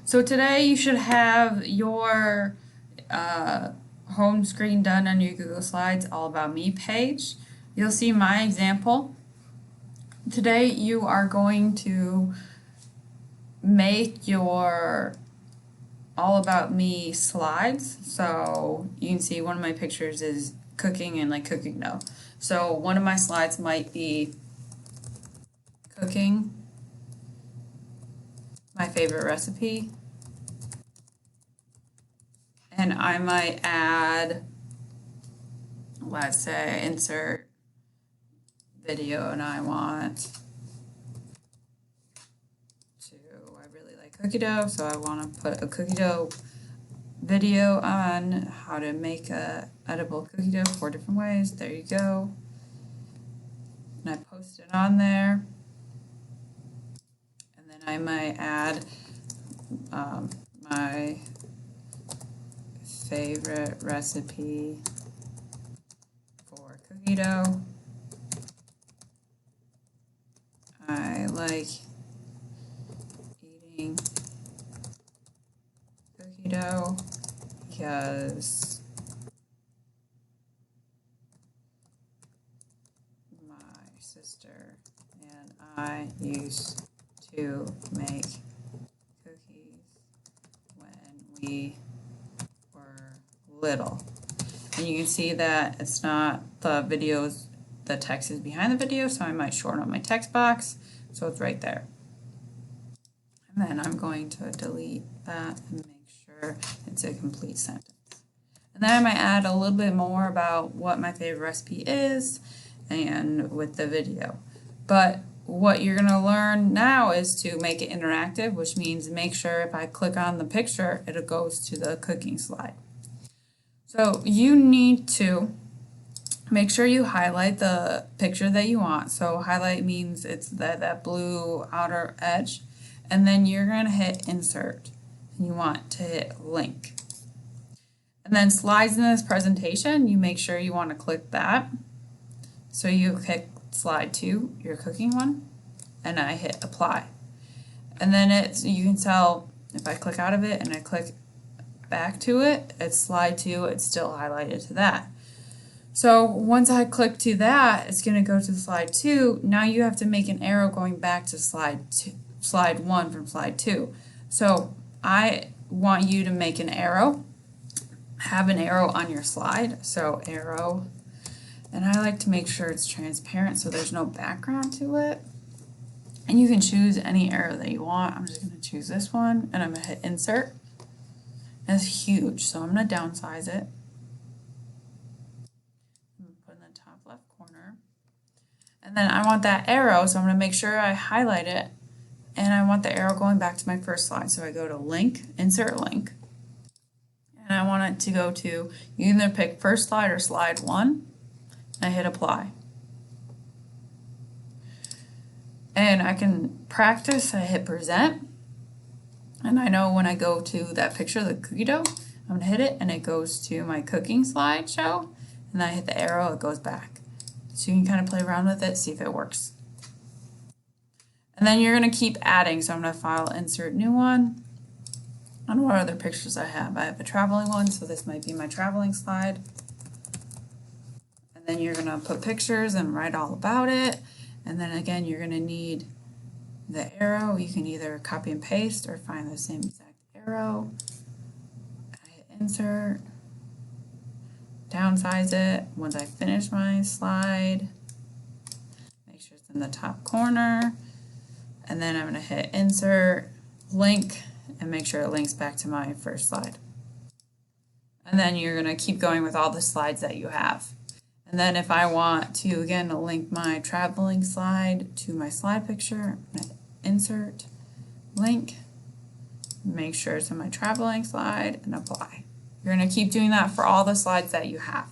So today you should have your home screen done on your Google Slides All About Me page. You'll see my example. Today you are going to make your All About Me slides. So you can see one of my pictures is cooking and like cooking dough. So one of my slides might be cooking my favorite recipe. And I might add, let's say, insert video, and I want to, I really like cookie dough, so I want to put a cookie dough video on how to make a edible cookie dough 4 different ways. There you go. And I post it on there. And then I might add my favorite recipe for cookie dough. I like eating cookie dough because my sister and I used to make cookies when we little. And you can see that it's not the videos, the text is behind the video, so I might shorten up my text box so it's right there. And then I'm going to delete that and make sure it's a complete sentence. And then I might add a little bit more about what my favorite recipe is and with the video. But what you're going to learn now is to make it interactive, which means make sure if I click on the picture, it goes to the cooking slide. So you need to make sure you highlight the picture that you want. So highlight means it's that blue outer edge. And then you're going to hit insert. And you want to hit link. And then slides in this presentation, you make sure you want to click that. So you click slide 2, your cooking one, and I hit apply. And then you can tell if I click out of it and I click back to it, it's slide 2, it's still highlighted to that. So once I click to that, it's going to go to slide 2. Now you have to make an arrow going back to slide 1 from slide 2. So I want you to make an arrow, have an arrow on your slide, so arrow, and I like to make sure it's transparent so there's no background to it. And you can choose any arrow that you want. I'm just going to choose this one, and I'm going to hit insert. It's huge, so I'm going to downsize it. I'm going to put it in the top left corner. And then I want that arrow, so I'm going to make sure I highlight it. And I want the arrow going back to my first slide. So I go to link, insert link. And I want it to go to, you either pick first slide or slide 1. And I hit apply. And I can practice, I hit present. And I know when I go to that picture of the cookie dough, I'm going to hit it and it goes to my cooking slideshow. And then I hit the arrow, it goes back. So you can kind of play around with it, see if it works. And then you're going to keep adding. So I'm going to file insert new one. And what other pictures I have? I have a traveling one, so this might be my traveling slide. And then you're going to put pictures and write all about it. And then again, you're going to need the arrow. You can either copy and paste or find the same exact arrow. I hit insert, downsize it. Once I finish my slide, make sure it's in the top corner. And then I'm going to hit insert, link, and make sure it links back to my first slide. And then you're going to keep going with all the slides that you have. And then if I want to, again, link my traveling slide to my slide picture, I'm going to insert, link, make sure it's in my traveling slide, and apply. You're going to keep doing that for all the slides that you have.